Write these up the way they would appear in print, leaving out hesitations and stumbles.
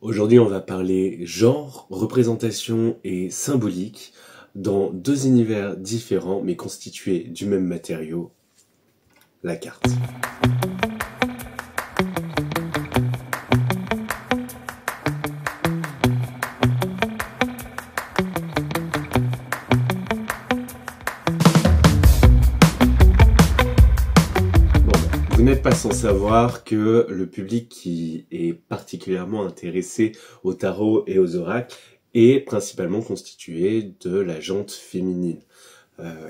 Aujourd'hui, on va parler genre, représentation et symbolique dans deux univers différents mais constitués du même matériau, la carte. Vous n'êtes pas sans savoir que le public qui est particulièrement intéressé au tarot et aux oracles est principalement constitué de la gente féminine.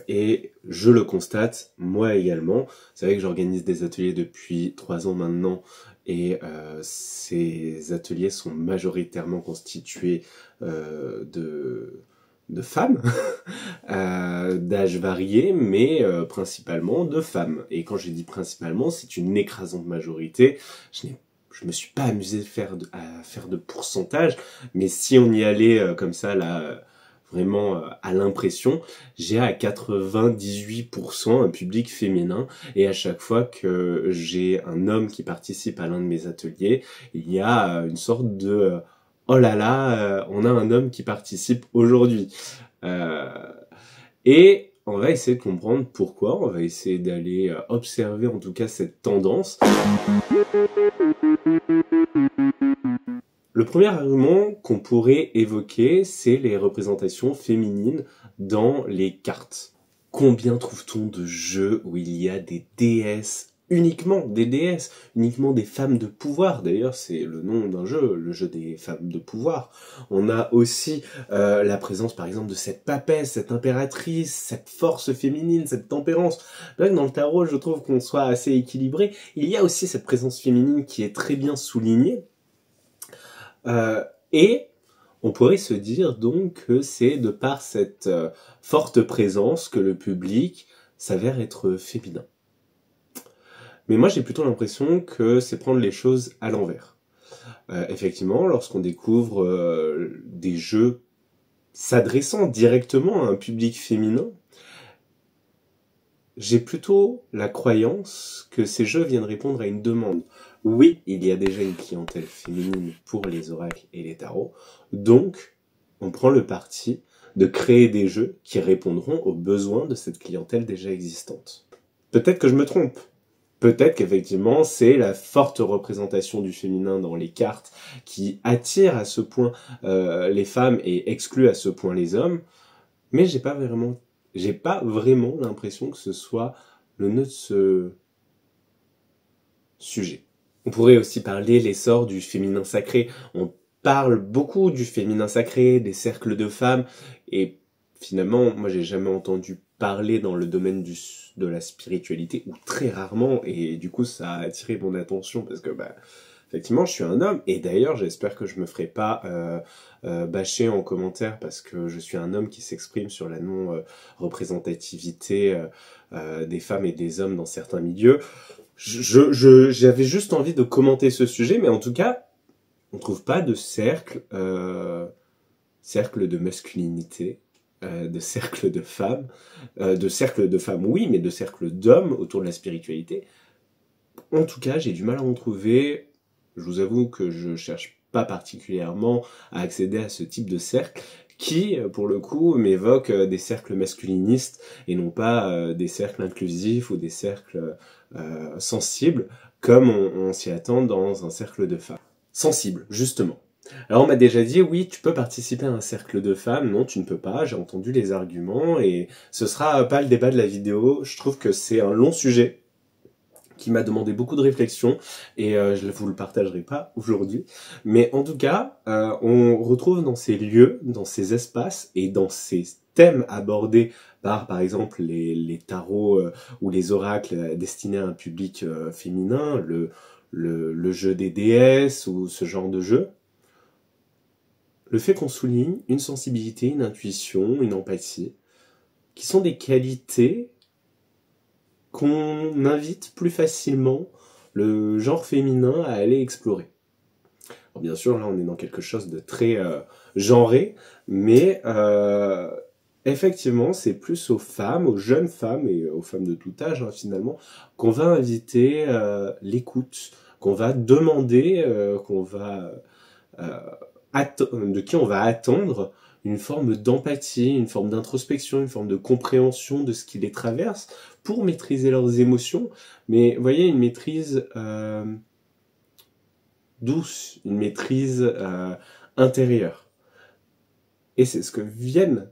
Et je le constate, moi également. Vous savez que j'organise des ateliers depuis 3 ans maintenant, et ces ateliers sont majoritairement constitués de femmes, d'âge varié, mais principalement de femmes. Et quand j'ai dit principalement, c'est une écrasante majorité. Je me suis pas amusé à faire de pourcentage, mais si on y allait comme ça, là, vraiment à l'impression, j'ai à 98% un public féminin, et à chaque fois que j'ai un homme qui participe à l'un de mes ateliers, il y a une sorte de oh là là, on a un homme qui participe aujourd'hui. Et on va essayer de comprendre pourquoi, on va essayer d'aller observer en tout cas cette tendance. Le premier argument qu'on pourrait évoquer, c'est les représentations féminines dans les cartes. Combien trouve-t-on de jeux où il y a des déesses, uniquement des femmes de pouvoir? D'ailleurs, c'est le nom d'un jeu, le jeu des femmes de pouvoir. On a aussi la présence, par exemple, de cette papesse, cette impératrice, cette force féminine, cette tempérance. Là, dans le tarot, je trouve qu'on soit assez équilibré. Il y a aussi cette présence féminine qui est très bien soulignée. Et on pourrait se dire donc que c'est de par cette forte présence que le public s'avère être féminin. Mais moi j'ai plutôt l'impression que c'est prendre les choses à l'envers. Effectivement, lorsqu'on découvre des jeux s'adressant directement à un public féminin, j'ai plutôt la croyance que ces jeux viennent répondre à une demande. Oui, il y a déjà une clientèle féminine pour les oracles et les tarots, donc on prend le parti de créer des jeux qui répondront aux besoins de cette clientèle déjà existante. Peut-être que je me trompe. Peut-être qu'effectivement, c'est la forte représentation du féminin dans les cartes qui attire à ce point les femmes et exclut à ce point les hommes, mais j'ai pas vraiment l'impression que ce soit le nœud de ce sujet. On pourrait aussi parler l'essor du féminin sacré. On parle beaucoup du féminin sacré, des cercles de femmes, et finalement, moi j'ai jamais entendu parler dans le domaine de la spiritualité, ou très rarement, et du coup ça a attiré mon attention parce que effectivement je suis un homme, et d'ailleurs j'espère que je me ferai pas bâcher en commentaire parce que je suis un homme qui s'exprime sur la non-représentativité des femmes et des hommes dans certains milieux. J'avais juste envie de commenter ce sujet, mais en tout cas, on trouve pas de cercle de masculinité, de cercle de femmes, oui, mais de cercle d'hommes autour de la spiritualité. En tout cas, j'ai du mal à en trouver. Je vous avoue que je cherche pas particulièrement à accéder à ce type de cercle qui, pour le coup, m'évoque des cercles masculinistes et non pas des cercles inclusifs ou des cercles sensibles, comme on s'y attend dans un cercle de femmes. Sensible, justement. Alors on m'a déjà dit, oui, tu peux participer à un cercle de femmes. Non, tu ne peux pas, j'ai entendu les arguments, et ce sera pas le débat de la vidéo. Je trouve que c'est un long sujet qui m'a demandé beaucoup de réflexion, et je ne vous le partagerai pas aujourd'hui. Mais en tout cas, on retrouve dans ces lieux, dans ces espaces, et dans ces thèmes abordés par exemple, les tarots ou les oracles destinés à un public féminin, le jeu des déesses ou ce genre de jeu, le fait qu'on souligne une sensibilité, une intuition, une empathie, qui sont des qualités qu'on invite plus facilement le genre féminin à aller explorer. Alors bien sûr, là on est dans quelque chose de très genré, mais effectivement c'est plus aux femmes, aux jeunes femmes et aux femmes de tout âge finalement, qu'on va inviter l'écoute, qu'on va demander, qu'on va de qui on va attendre une forme d'empathie, une forme d'introspection, une forme de compréhension de ce qui les traverse pour maîtriser leurs émotions. Mais vous voyez, une maîtrise douce, une maîtrise intérieure. Et c'est ce que viennent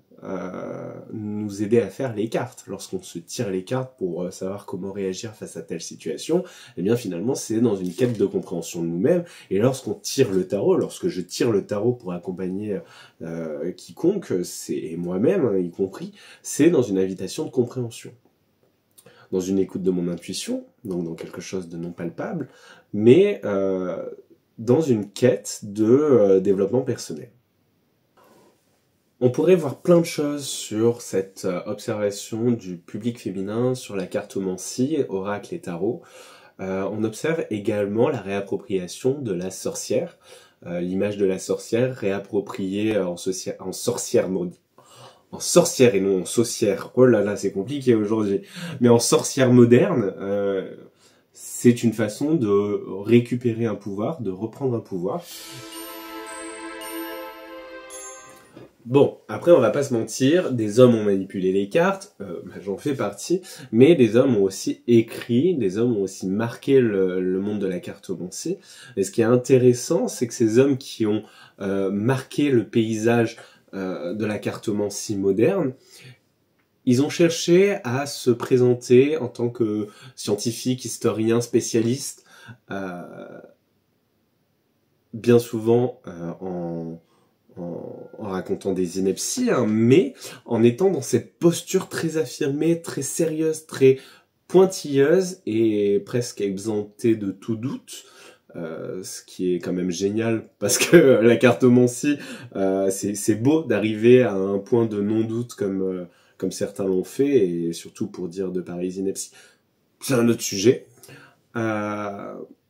nous aider à faire les cartes. Lorsqu'on se tire les cartes pour savoir comment réagir face à telle situation, eh bien finalement c'est dans une quête de compréhension de nous-mêmes. Et lorsqu'on tire le tarot, lorsque je tire le tarot pour accompagner quiconque, et moi-même y compris, c'est dans une invitation de compréhension. Dans une écoute de mon intuition, donc dans quelque chose de non palpable, mais dans une quête de développement personnel. On pourrait voir plein de choses sur cette observation du public féminin, sur la cartomancie, oracle et tarot. On observe également la réappropriation de la sorcière, l'image de la sorcière réappropriée en sorcière maudite. En sorcière et non en saucière. Oh là là, c'est compliqué aujourd'hui. Mais en sorcière moderne, c'est une façon de récupérer un pouvoir, de reprendre un pouvoir. Bon, après on va pas se mentir, des hommes ont manipulé les cartes, j'en fais partie, mais des hommes ont aussi écrit, des hommes ont aussi marqué le monde de la cartomancie. Et ce qui est intéressant, c'est que ces hommes qui ont marqué le paysage de la cartomancie moderne, ils ont cherché à se présenter en tant que scientifiques, historiens, spécialistes, bien souvent en racontant des inepties, hein, mais en étant dans cette posture très affirmée, très sérieuse, très pointilleuse et presque exemptée de tout doute. Ce qui est quand même génial parce que la cartomancie, c'est beau d'arriver à un point de non-doute comme certains l'ont fait, et surtout pour dire de pareilles inepties. C'est un autre sujet,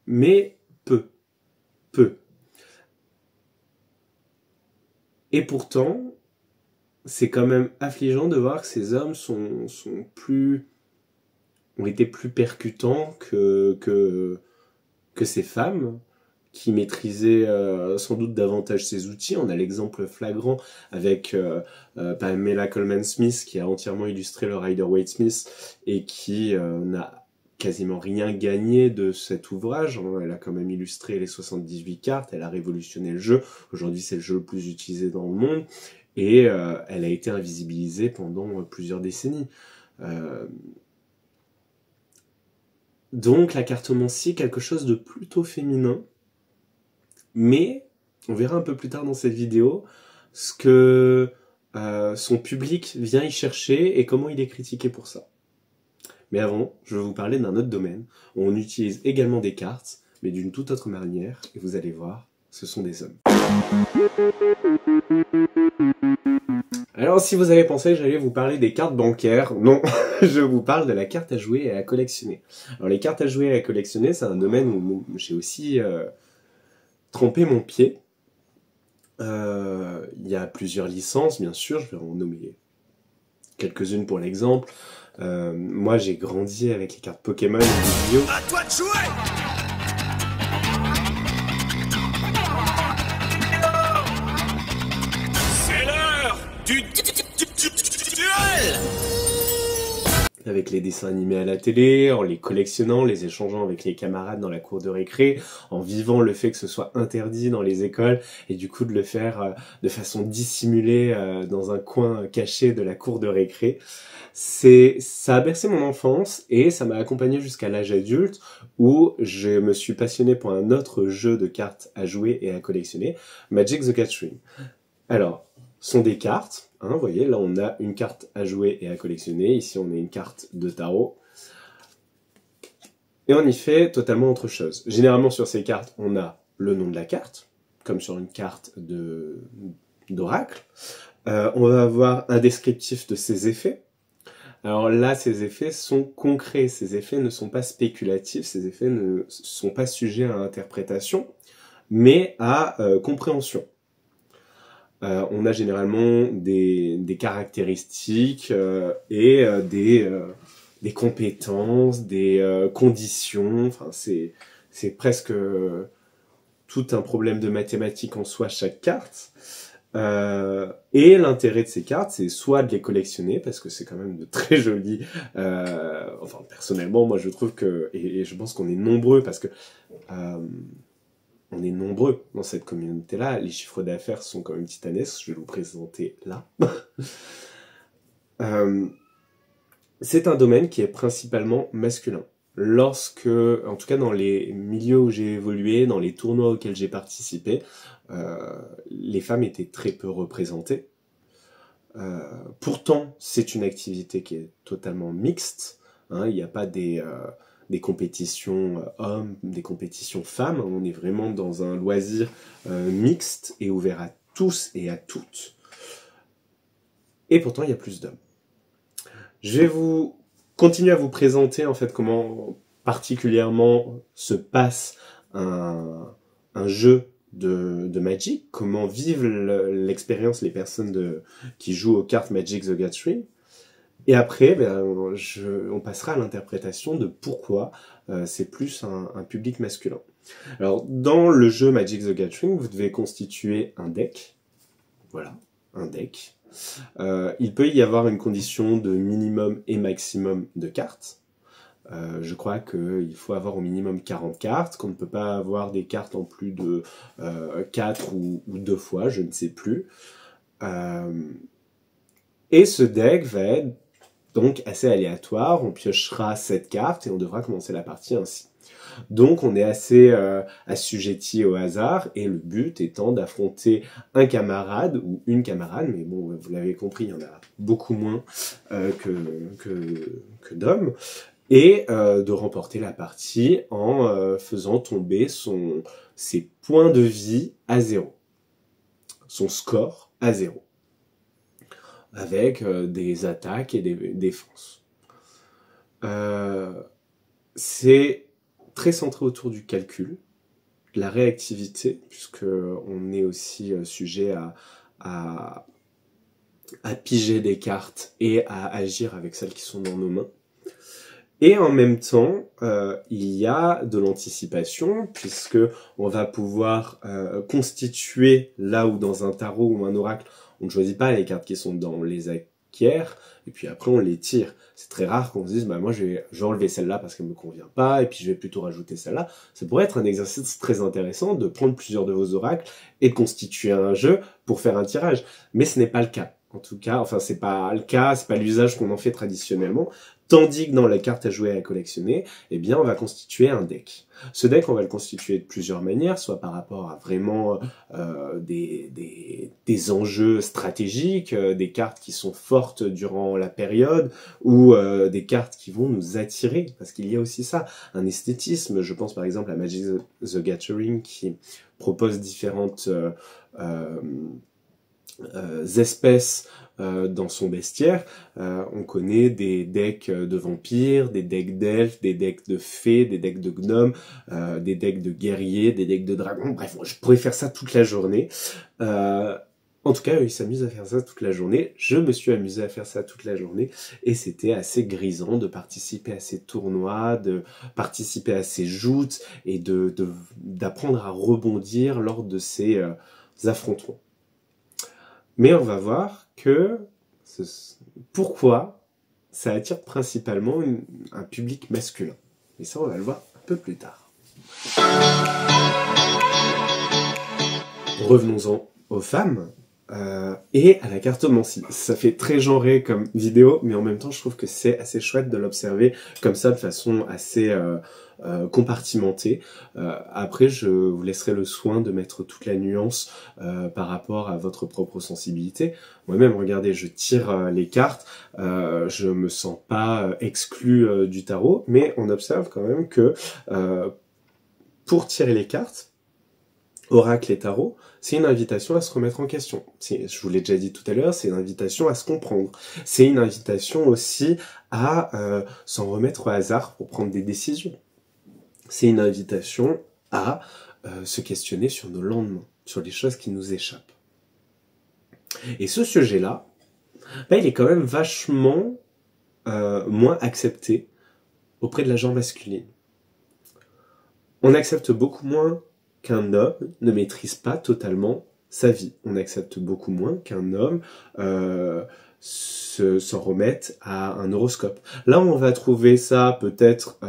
mais peu. Et pourtant, c'est quand même affligeant de voir que ces hommes ont été plus percutants que ces femmes, qui maîtrisaient sans doute davantage ces outils. On a l'exemple flagrant avec Pamela Colman Smith, qui a entièrement illustré le Rider-Waite-Smith et qui n'a quasiment rien gagné de cet ouvrage. Elle a quand même illustré les 78 cartes, elle a révolutionné le jeu. Aujourd'hui, c'est le jeu le plus utilisé dans le monde. Et elle a été invisibilisée pendant plusieurs décennies. Donc la cartomancie, quelque chose de plutôt féminin. Mais, on verra un peu plus tard dans cette vidéo, ce que son public vient y chercher et comment il est critiqué pour ça. Mais avant, je vais vous parler d'un autre domaine où on utilise également des cartes, mais d'une toute autre manière, et vous allez voir, ce sont des hommes. Alors si vous avez pensé que j'allais vous parler des cartes bancaires, non, je vous parle de la carte à jouer et à collectionner. Alors les cartes à jouer et à collectionner, c'est un domaine où j'ai aussi trempé mon pied. Il y a plusieurs licences, bien sûr, je vais en nommer quelques-unes pour l'exemple. Moi j'ai grandi avec les cartes Pokémon et Yu-Gi-Oh! À toi de jouer! C'est l'heure du duel! Avec les dessins animés à la télé, en les collectionnant, les échangeant avec les camarades dans la cour de récré, en vivant le fait que ce soit interdit dans les écoles, et du coup de le faire de façon dissimulée dans un coin caché de la cour de récré. Ça a bercé mon enfance et ça m'a accompagné jusqu'à l'âge adulte où je me suis passionné pour un autre jeu de cartes à jouer et à collectionner, Magic the Gathering. Alors, ce sont des cartes, hein, vous voyez, là on a une carte à jouer et à collectionner, ici on a une carte de tarot, et on y fait totalement autre chose. Généralement sur ces cartes, on a le nom de la carte, comme sur une carte d'oracle, on va avoir un descriptif de ses effets. Alors là, ces effets sont concrets, ces effets ne sont pas spéculatifs, ces effets ne sont pas sujets à interprétation, mais à compréhension. On a généralement des caractéristiques et des compétences, des conditions, enfin c'est presque tout un problème de mathématiques en soi, chaque carte. Et l'intérêt de ces cartes, c'est soit de les collectionner, parce que c'est quand même de très jolies... enfin, personnellement, moi je trouve que... Et je pense qu'on est nombreux, parce que... on est nombreux dans cette communauté-là. Les chiffres d'affaires sont quand même titanesques. Je vais vous présenter là. C'est un domaine qui est principalement masculin. Lorsque, en tout cas dans les milieux où j'ai évolué, dans les tournois auxquels j'ai participé, les femmes étaient très peu représentées. Pourtant, c'est une activité qui est totalement mixte. Hein, il n'y a pas des compétitions hommes, des compétitions femmes. On est vraiment dans un loisir mixte et ouvert à tous et à toutes. Et pourtant, il y a plus d'hommes. Je vais vous continuer à vous présenter en fait comment particulièrement se passe un jeu de Magic, comment vivent l'expérience les personnes qui jouent aux cartes Magic the Gathering. Et après, on passera à l'interprétation de pourquoi c'est plus un public masculin. Alors, dans le jeu Magic the Gathering, vous devez constituer un deck. Voilà, un deck. Il peut y avoir une condition de minimum et maximum de cartes. Je crois qu'il faut avoir au minimum 40 cartes, qu'on ne peut pas avoir des cartes en plus de 4 ou 2 fois, je ne sais plus. Et ce deck va être donc assez aléatoire, on piochera 7 cartes et on devra commencer la partie ainsi. Donc on est assez assujetti au hasard, et le but étant d'affronter un camarade ou une camarade, mais bon, vous l'avez compris, il y en a beaucoup moins que d'hommes, et de remporter la partie en faisant tomber ses points de vie à 0, son score à 0, avec des attaques et des défenses. C'est très centré autour du calcul, de la réactivité, puisque on est aussi sujet à piger des cartes et à agir avec celles qui sont dans nos mains. Et en même temps, il y a de l'anticipation, puisque on va pouvoir constituer, là où dans un tarot ou un oracle, on ne choisit pas les cartes qui sont dans les acquières, et puis après on les tire. C'est très rare qu'on se dise, bah moi je vais enlever celle-là parce qu'elle me convient pas, et puis je vais plutôt rajouter celle-là. Ça pourrait être un exercice très intéressant de prendre plusieurs de vos oracles et de constituer un jeu pour faire un tirage. Mais ce n'est pas le cas. En tout cas, enfin c'est pas le cas, c'est pas l'usage qu'on en fait traditionnellement. Tandis que dans les cartes à jouer et à collectionner, eh bien, on va constituer un deck. Ce deck, on va le constituer de plusieurs manières, soit par rapport à vraiment des enjeux stratégiques, des cartes qui sont fortes durant la période, ou des cartes qui vont nous attirer, parce qu'il y a aussi ça, un esthétisme. Je pense par exemple à Magic the Gathering qui propose différentes espèces dans son bestiaire. On connaît des decks de vampires, des decks d'elfes, des decks de fées, des decks de gnomes, des decks de guerriers, des decks de dragons. Bref, je pourrais faire ça toute la journée. En tout cas, ils s'amusent à faire ça toute la journée. Je me suis amusé à faire ça toute la journée et c'était assez grisant de participer à ces tournois, de participer à ces joutes et d'apprendre à rebondir lors de ces affrontements. Mais on va voir que pourquoi ça attire principalement un public masculin. Et ça, on va le voir un peu plus tard. Revenons-en aux femmes et à la cartomancie. Ça fait très genré comme vidéo, mais en même temps, je trouve que c'est assez chouette de l'observer comme ça, de façon assez compartimentée. Après, je vous laisserai le soin de mettre toute la nuance par rapport à votre propre sensibilité. Moi-même, regardez, je tire les cartes, je me sens pas exclu du tarot, mais on observe quand même que pour tirer les cartes, oracle et tarot, c'est une invitation à se remettre en question. Je vous l'ai déjà dit tout à l'heure, c'est une invitation à se comprendre. C'est une invitation aussi à s'en remettre au hasard pour prendre des décisions. C'est une invitation à se questionner sur nos lendemains, sur les choses qui nous échappent. Et ce sujet-là, il est quand même vachement moins accepté auprès de la gente masculine. On accepte beaucoup moins qu'un homme ne maîtrise pas totalement sa vie. On accepte beaucoup moins qu'un homme s'en remette à un horoscope. Là, on va trouver ça peut-être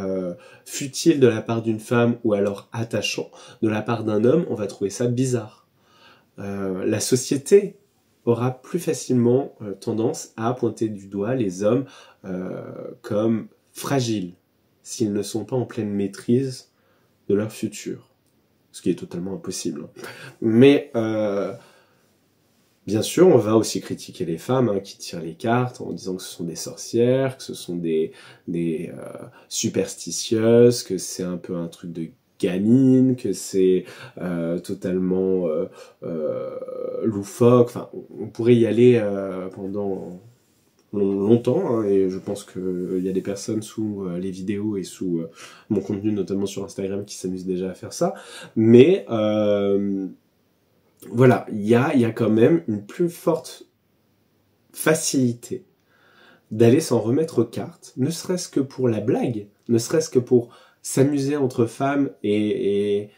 futile de la part d'une femme ou alors attachant. De la part d'un homme, on va trouver ça bizarre. La société aura plus facilement tendance à pointer du doigt les hommes comme fragiles s'ils ne sont pas en pleine maîtrise de leur futur. Ce qui est totalement impossible. Mais bien sûr, on va aussi critiquer les femmes qui tirent les cartes en disant que ce sont des sorcières, que ce sont des superstitieuses, que c'est un peu un truc de gamine, que c'est totalement loufoque. Enfin, on pourrait y aller pendant longtemps, et je pense qu'il y a des personnes sous les vidéos et sous mon contenu, notamment sur Instagram, qui s'amusent déjà à faire ça. Mais voilà, il y a quand même une plus forte facilité d'aller s'en remettre aux cartes, ne serait-ce que pour la blague, ne serait-ce que pour s'amuser entre femmes et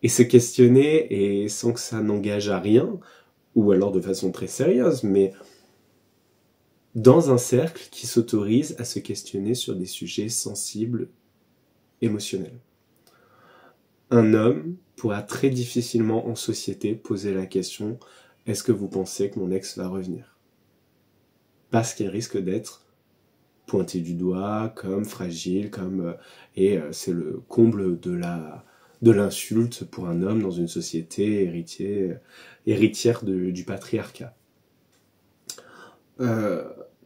se questionner, et sans que ça n'engage à rien, ou alors de façon très sérieuse, mais dans un cercle qui s'autorise à se questionner sur des sujets sensibles, émotionnels. Un homme pourra très difficilement en société poser la question « Est-ce que vous pensez que mon ex va revenir ?» Parce qu'il risque d'être pointé du doigt comme fragile, et c'est le comble de l'insulte pour un homme dans une société héritière du patriarcat.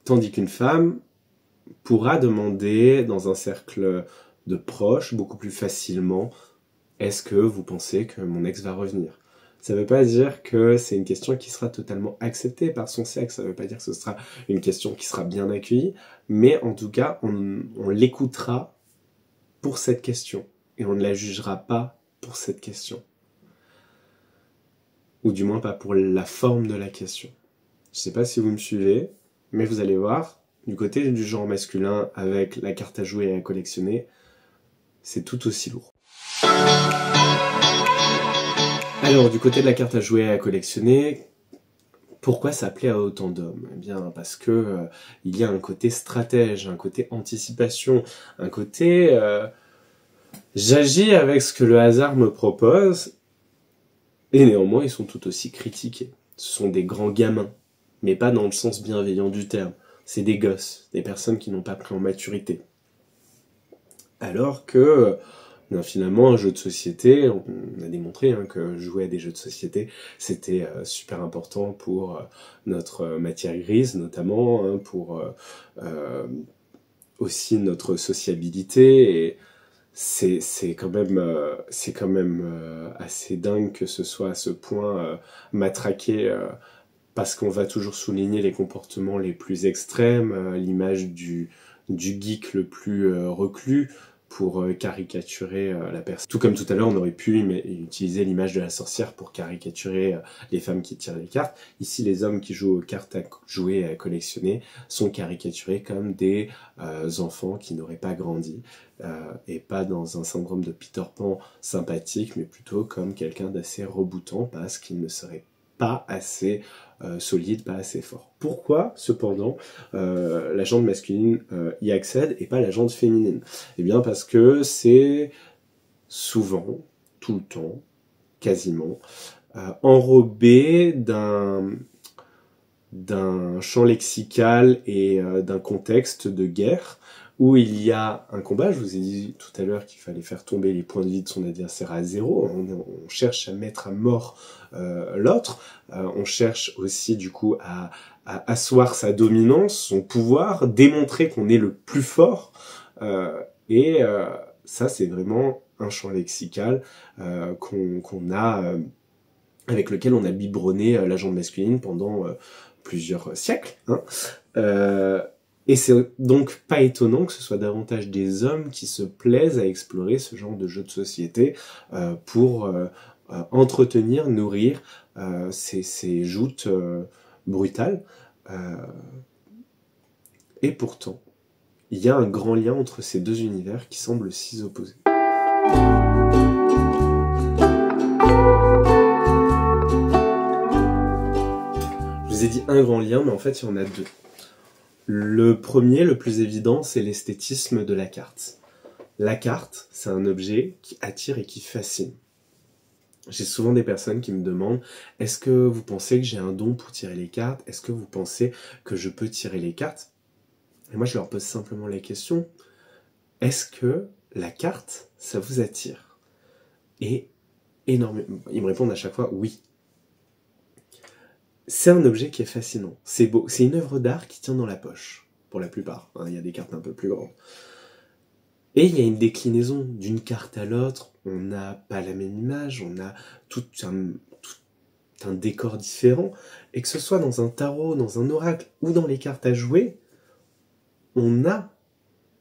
Tandis qu'une femme pourra demander dans un cercle de proches beaucoup plus facilement « Est-ce que vous pensez que mon ex va revenir ?» Ça ne veut pas dire que c'est une question qui sera totalement acceptée par son sexe, ça ne veut pas dire que ce sera une question qui sera bien accueillie, mais en tout cas, on l'écoutera pour cette question, et on ne la jugera pas pour cette question. Ou du moins pas pour la forme de la question. Je sais pas si vous me suivez, mais vous allez voir, du côté du genre masculin, avec la carte à jouer et à collectionner, c'est tout aussi lourd. Alors, du côté de la carte à jouer et à collectionner, pourquoi ça plaît à autant d'hommes ? Eh bien, parce que il y a un côté stratège, un côté anticipation, un côté j'agis avec ce que le hasard me propose, et néanmoins, ils sont tout aussi critiqués. Ce sont des grands gamins, mais pas dans le sens bienveillant du terme. C'est des gosses, des personnes qui n'ont pas pris en maturité. Alors que, finalement, un jeu de société, on a démontré que jouer à des jeux de société, c'était super important pour notre matière grise, notamment, pour aussi notre sociabilité, et c'est quand même assez dingue que ce soit à ce point matraqué, parce qu'on va toujours souligner les comportements les plus extrêmes, l'image du geek le plus reclus, pour caricaturer la personne. Tout comme tout à l'heure, on aurait pu utiliser l'image de la sorcière pour caricaturer les femmes qui tirent les cartes. Ici, les hommes qui jouent aux cartes à jouer et à collectionner sont caricaturés comme des enfants qui n'auraient pas grandi, et pas dans un syndrome de Peter Pan sympathique, mais plutôt comme quelqu'un d'assez reboutant parce qu'il ne serait pas assez solide, pas assez fort. Pourquoi, cependant, la jante masculine y accède et pas la jante féminine ? Eh bien parce que c'est souvent, tout le temps, quasiment, enrobé d'un champ lexical et d'un contexte de guerre, où il y a un combat. Je vous ai dit tout à l'heure qu'il fallait faire tomber les points de vie de son adversaire à 0. On cherche à mettre à mort l'autre. On cherche aussi du coup à asseoir sa dominance, son pouvoir, démontrer qu'on est le plus fort. Ça, c'est vraiment un champ lexical qu'on a, avec lequel on a biberonné la jante masculine pendant plusieurs siècles. Et c'est donc pas étonnant que ce soit davantage des hommes qui se plaisent à explorer ce genre de jeu de société pour entretenir, nourrir ces joutes brutales. Et pourtant, il y a un grand lien entre ces deux univers qui semblent si opposés. vous ai dit un grand lien, mais en fait, il y en a deux. Le premier, le plus évident, c'est l'esthétisme de la carte. La carte, c'est un objet qui attire et qui fascine. J'ai souvent des personnes qui me demandent « Est-ce que vous pensez que j'ai un don pour tirer les cartes? Est-ce que vous pensez que je peux tirer les cartes ?» Et moi, je leur pose simplement la question « Est-ce que la carte, ça vous attire ?» Et énormément, ils me répondent à chaque fois « Oui ». C'est un objet qui est fascinant, c'est beau, c'est une œuvre d'art qui tient dans la poche, pour la plupart, hein, il y a des cartes un peu plus grandes. Et il y a une déclinaison d'une carte à l'autre, on n'a pas la même image, on a tout un décor différent, et que ce soit dans un tarot, dans un oracle ou dans les cartes à jouer, on a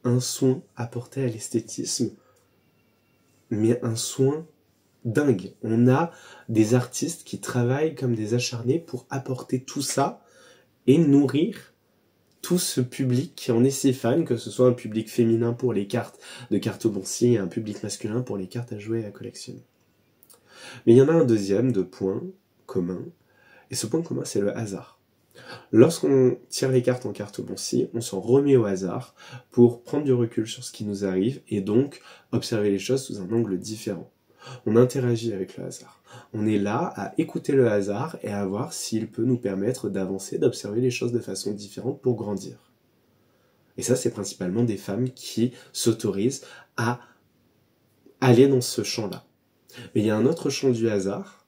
un soin apporté à l'esthétisme, mais un soin dingue. On a des artistes qui travaillent comme des acharnés pour apporter tout ça et nourrir tout ce public qui en est si fan, que ce soit un public féminin pour les cartes de cartomancie et un public masculin pour les cartes à jouer et à collectionner. Mais il y en a un deuxième de point commun, et ce point commun c'est le hasard. Lorsqu'on tire les cartes en cartomancie, on s'en remet au hasard pour prendre du recul sur ce qui nous arrive et donc observer les choses sous un angle différent. On interagit avec le hasard. On est là à écouter le hasard et à voir s'il peut nous permettre d'avancer, d'observer les choses de façon différente pour grandir. Et ça, c'est principalement des femmes qui s'autorisent à aller dans ce champ-là. Mais il y a un autre champ du hasard,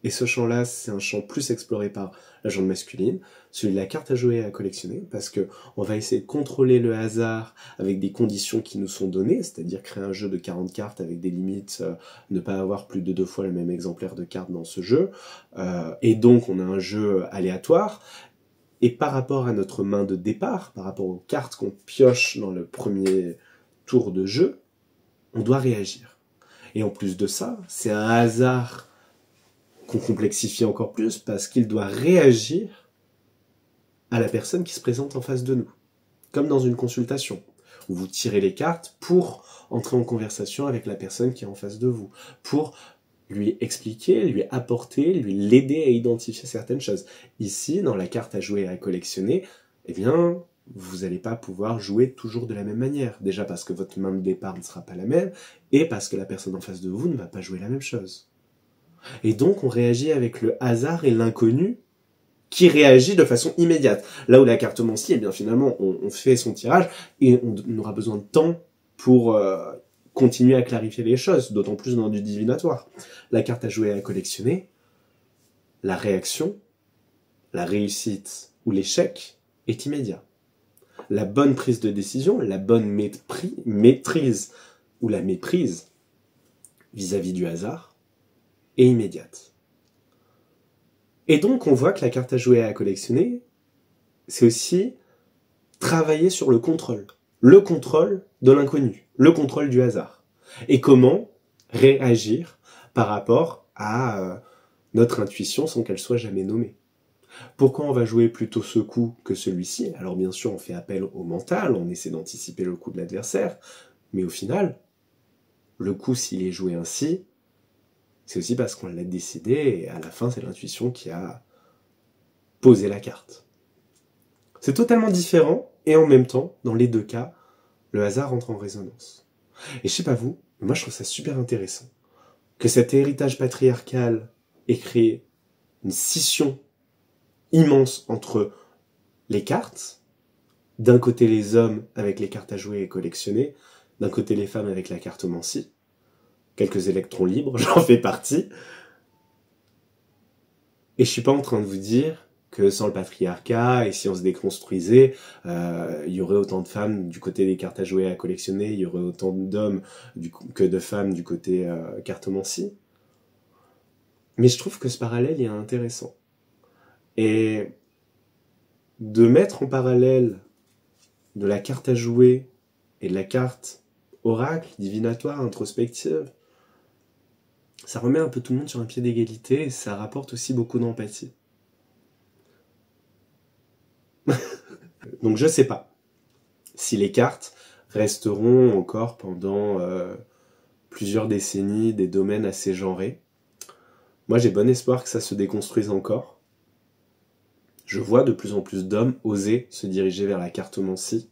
et ce champ-là, c'est un champ plus exploré par la jante masculine, celui de la carte à jouer et à collectionner, parce que on va essayer de contrôler le hasard avec des conditions qui nous sont données, c'est-à-dire créer un jeu de 40 cartes avec des limites, ne pas avoir plus de 2 fois le même exemplaire de cartes dans ce jeu, et donc on a un jeu aléatoire, et par rapport à notre main de départ, par rapport aux cartes qu'on pioche dans le premier tour de jeu, on doit réagir. Et en plus de ça, c'est un hasard qu'on complexifie encore plus parce qu'il doit réagir à la personne qui se présente en face de nous. Comme dans une consultation, où vous tirez les cartes pour entrer en conversation avec la personne qui est en face de vous, pour lui expliquer, lui apporter, l'aider à identifier certaines choses. Ici, dans la carte à jouer et à collectionner, eh bien, vous n'allez pas pouvoir jouer toujours de la même manière. Déjà parce que votre main de départ ne sera pas la même, et parce que la personne en face de vous ne va pas jouer la même chose. Et donc on réagit avec le hasard et l'inconnu qui réagit de façon immédiate. Là où la cartomancie, eh bien finalement on fait son tirage et on aura besoin de temps pour continuer à clarifier les choses, d'autant plus dans du divinatoire. La carte à jouer et à collectionner, la réaction, la réussite ou l'échec est immédiat. La bonne prise de décision, la bonne maîtrise ou la méprise vis-à-vis du hasard et immédiate. Et donc on voit que la carte à jouer et à collectionner, c'est aussi travailler sur le contrôle de l'inconnu, le contrôle du hasard. Et comment réagir par rapport à notre intuition sans qu'elle soit jamais nommée. Pourquoi on va jouer plutôt ce coup que celui-ci? Alors bien sûr on fait appel au mental, on essaie d'anticiper le coup de l'adversaire, mais au final, le coup s'il est joué ainsi, c'est aussi parce qu'on l'a décidé, et à la fin, c'est l'intuition qui a posé la carte. C'est totalement différent, et en même temps, dans les deux cas, le hasard entre en résonance. Et je sais pas vous, mais moi je trouve ça super intéressant, que cet héritage patriarcal ait créé une scission immense entre les cartes, d'un côté les hommes avec les cartes à jouer et collectionner, d'un côté les femmes avec la cartomancie, quelques électrons libres, j'en fais partie. Et je suis pas en train de vous dire que sans le patriarcat, et si on se déconstruisait, il y aurait autant de femmes du côté des cartes à jouer et à collectionner, il y aurait autant d'hommes que de femmes du côté cartomancie. Mais je trouve que ce parallèle est intéressant. Et de mettre en parallèle de la carte à jouer et de la carte oracle, divinatoire, introspective, ça remet un peu tout le monde sur un pied d'égalité et ça rapporte aussi beaucoup d'empathie. Donc je sais pas si les cartes resteront encore pendant plusieurs décennies des domaines assez genrés. Moi j'ai bon espoir que ça se déconstruise encore. Je vois de plus en plus d'hommes oser se diriger vers la cartomancie,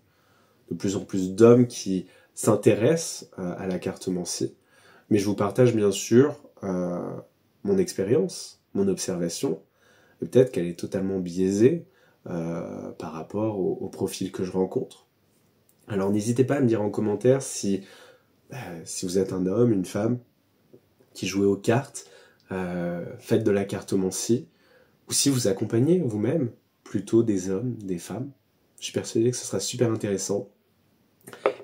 de plus en plus d'hommes qui s'intéressent à la cartomancie. Mais je vous partage bien sûr mon expérience, mon observation, et peut-être qu'elle est totalement biaisée par rapport au profil que je rencontre. Alors n'hésitez pas à me dire en commentaire si vous êtes un homme, une femme, qui jouez aux cartes, faites de la cartomancie, ou si vous accompagnez vous-même plutôt des hommes, des femmes. Je suis persuadé que ce sera super intéressant,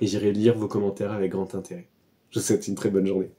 et j'irai lire vos commentaires avec grand intérêt. Je vous souhaite une très bonne journée.